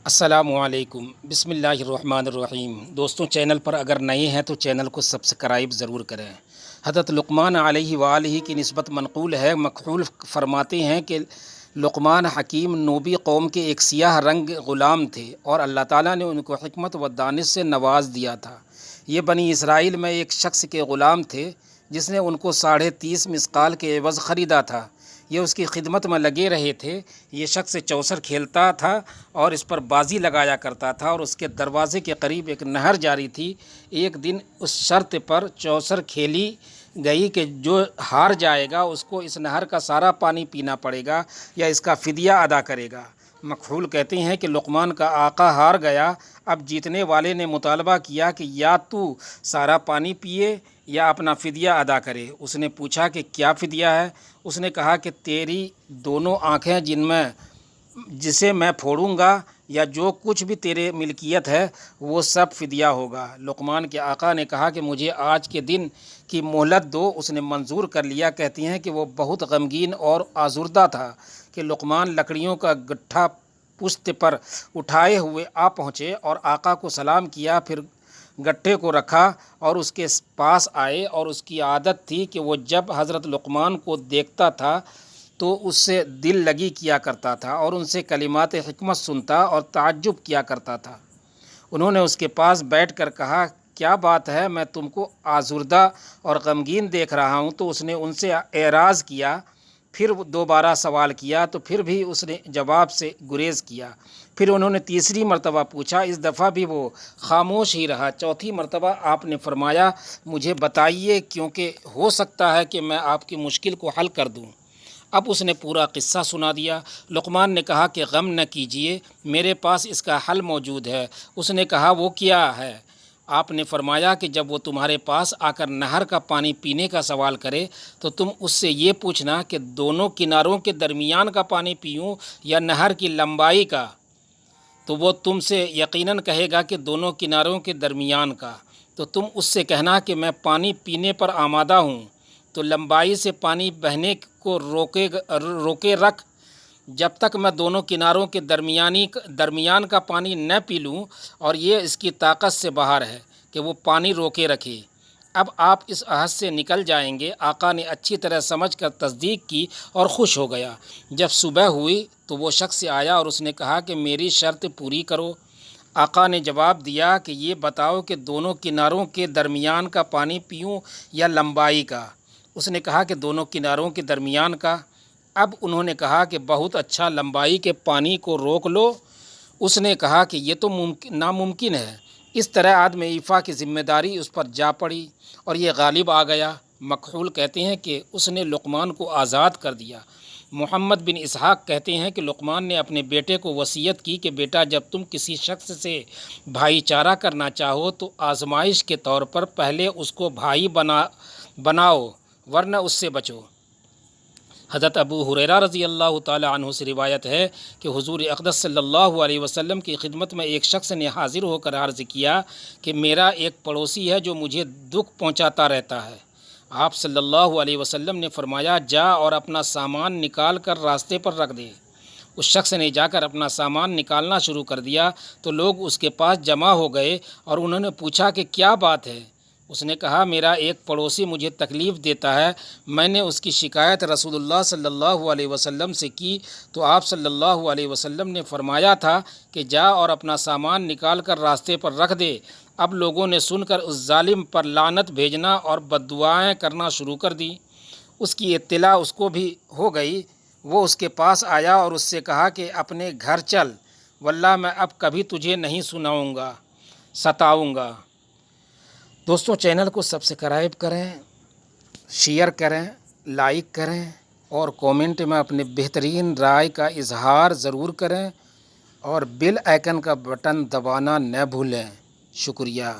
अस्सलामुअलैकुम बिस्मिल्लाहिर्रहमानिर्रहीम। दोस्तों, चैनल पर अगर नए हैं तो चैनल को सब्सक्राइब ज़रूर करें। हज़रत लुक़मान अलैहि वालैहि की निस्बत मनक़ूल है। मखऊल फरमाते हैं कि लुक़मान हकीम नूबी कौम के एक सियाह रंग ग़ुलाम थे और अल्लाह ताला ने उनको हिकमत व दानिश से नवाज़ दिया था। ये बनी इसराइल में एक शख्स के ग़ुलाम थे जिसने उनको 30.5 मिस्काल के एवज़ ख़रीदा था। ये उसकी खिदमत में लगे रहे थे। ये शख्स चौसर खेलता था और इस पर बाजी लगाया करता था और उसके दरवाज़े के करीब एक नहर जारी थी। एक दिन उस शर्त पर चौसर खेली गई कि जो हार जाएगा उसको इस नहर का सारा पानी पीना पड़ेगा या इसका फ़िदिया अदा करेगा। मखऊल कहते हैं कि लुक़मान का आका हार गया। अब जीतने वाले ने मुतालबा किया कि या तू सारा पानी पिए या अपना फ़िदिया अदा करे। उसने पूछा कि क्या फ़िदिया है? उसने कहा कि तेरी दोनों आँखें जिसे मैं फोड़ूंगा या जो कुछ भी तेरे मिल्कियत है वो सब फ़िदिया होगा। लुक़मान के आका ने कहा कि मुझे आज के दिन की मोहलत दो। उसने मंजूर कर लिया। कहती हैं कि वो बहुत गमगीन और आज़ुर्दा था कि लुक़मान लकड़ियों का गट्ठा पुश्त पर उठाए हुए आ पहुँचे और आका को सलाम किया। फिर गट्ठे को रखा और उसके पास आए और उसकी आदत थी कि वो जब हज़रत लुक़मान को देखता था तो उससे दिल लगी किया करता था और उनसे कलिमात हिकमत सुनता और ताज्जुब किया करता था। उन्होंने उसके पास बैठकर कहा, क्या बात है, मैं तुमको आज़ुर्दा और गमगीन देख रहा हूँ। तो उसने उनसे एराज़ किया। फिर दोबारा सवाल किया तो फिर भी उसने जवाब से गुरेज़ किया। फिर उन्होंने तीसरी मरतबा पूछा। इस दफ़ा भी वो खामोश ही रहा। चौथी मरतबा आपने फरमाया, मुझे बताइए क्योंकि हो सकता है कि मैं आपकी मुश्किल को हल कर दूँ। अब उसने पूरा किस्सा सुना दिया। लुक़मान ने कहा कि गम न कीजिए, मेरे पास इसका हल मौजूद है। उसने कहा, वो क्या है? आपने फरमाया कि जब वो तुम्हारे पास आकर नहर का पानी पीने का सवाल करे तो तुम उससे ये पूछना कि दोनों किनारों के दरमियान का पानी पीऊँ या नहर की लंबाई का। तो वो तुमसे यकीनन कहेगा कि दोनों किनारों के दरमियान का। तो तुम उससे कहना कि मैं पानी पीने पर आमादा हूँ। तो लंबाई से पानी बहने को रोके रख जब तक मैं दोनों किनारों के दरमियान का पानी न पी लूँ, और ये इसकी ताकत से बाहर है कि वो पानी रोके रखे। अब आप इस अहद से निकल जाएंगे। आका ने अच्छी तरह समझकर तस्दीक की और ख़ुश हो गया। जब सुबह हुई तो वो शख्स आया और उसने कहा कि मेरी शर्त पूरी करो। आका ने जवाब दिया कि ये बताओ कि दोनों किनारों के दरमियान का पानी पीऊँ या लंबाई का? उसने कहा कि दोनों किनारों के दरमियान का। अब उन्होंने कहा कि बहुत अच्छा, लंबाई के पानी को रोक लो। उसने कहा कि ये तो नामुमकिन है। इस तरह आदम ईफ़ा की ज़िम्मेदारी उस पर जा पड़ी और ये गालिब आ गया। मखऊल कहते हैं कि उसने लुक़मान को आज़ाद कर दिया। मोहम्मद बिन इसहाक़ कहते हैं कि लुक़मान ने अपने बेटे को वसीयत की कि बेटा, जब तुम किसी शख्स से भाईचारा करना चाहो तो आजमाइश के तौर पर पहले उसको भाई बनाओ, वरना उससे बचो। हज़रत अबू हुरैरा रज़ी अल्लाह ताला अन्हु से रिवायत है कि हुज़ूर अक़दस सल्लल्लाहु अलैहि वसल्लम की खिदमत में एक शख्स ने हाज़िर होकर अर्ज़ किया कि मेरा एक पड़ोसी है जो मुझे दुख पहुंचाता रहता है। आप सल्लल्लाहु अलैहि वसल्लम ने फरमाया, जा और अपना सामान निकाल कर रास्ते पर रख दे। उस शख्स ने जाकर अपना सामान निकालना शुरू कर दिया तो लोग उसके पास जमा हो गए और उन्होंने पूछा कि क्या बात है? उसने कहा, मेरा एक पड़ोसी मुझे तकलीफ़ देता है। मैंने उसकी शिकायत रसूलुल्लाह सल्लल्लाहु अलैहि वसल्लम से की तो आप सल्लल्लाहु अलैहि वसल्लम ने फरमाया था कि जा और अपना सामान निकाल कर रास्ते पर रख दे। अब लोगों ने सुनकर उस जालिम पर लानत भेजना और बद्दुआएं करना शुरू कर दी। उसकी इत्तला उसको भी हो गई। वो उसके पास आया और उससे कहा कि अपने घर चल, वल्लाह मैं अब कभी तुझे नहीं सताऊँगा। दोस्तों, चैनल को सब्सक्राइब करें, शेयर करें, लाइक करें और कमेंट में अपने बेहतरीन राय का इजहार ज़रूर करें और बेल आइकन का बटन दबाना न भूलें। शुक्रिया।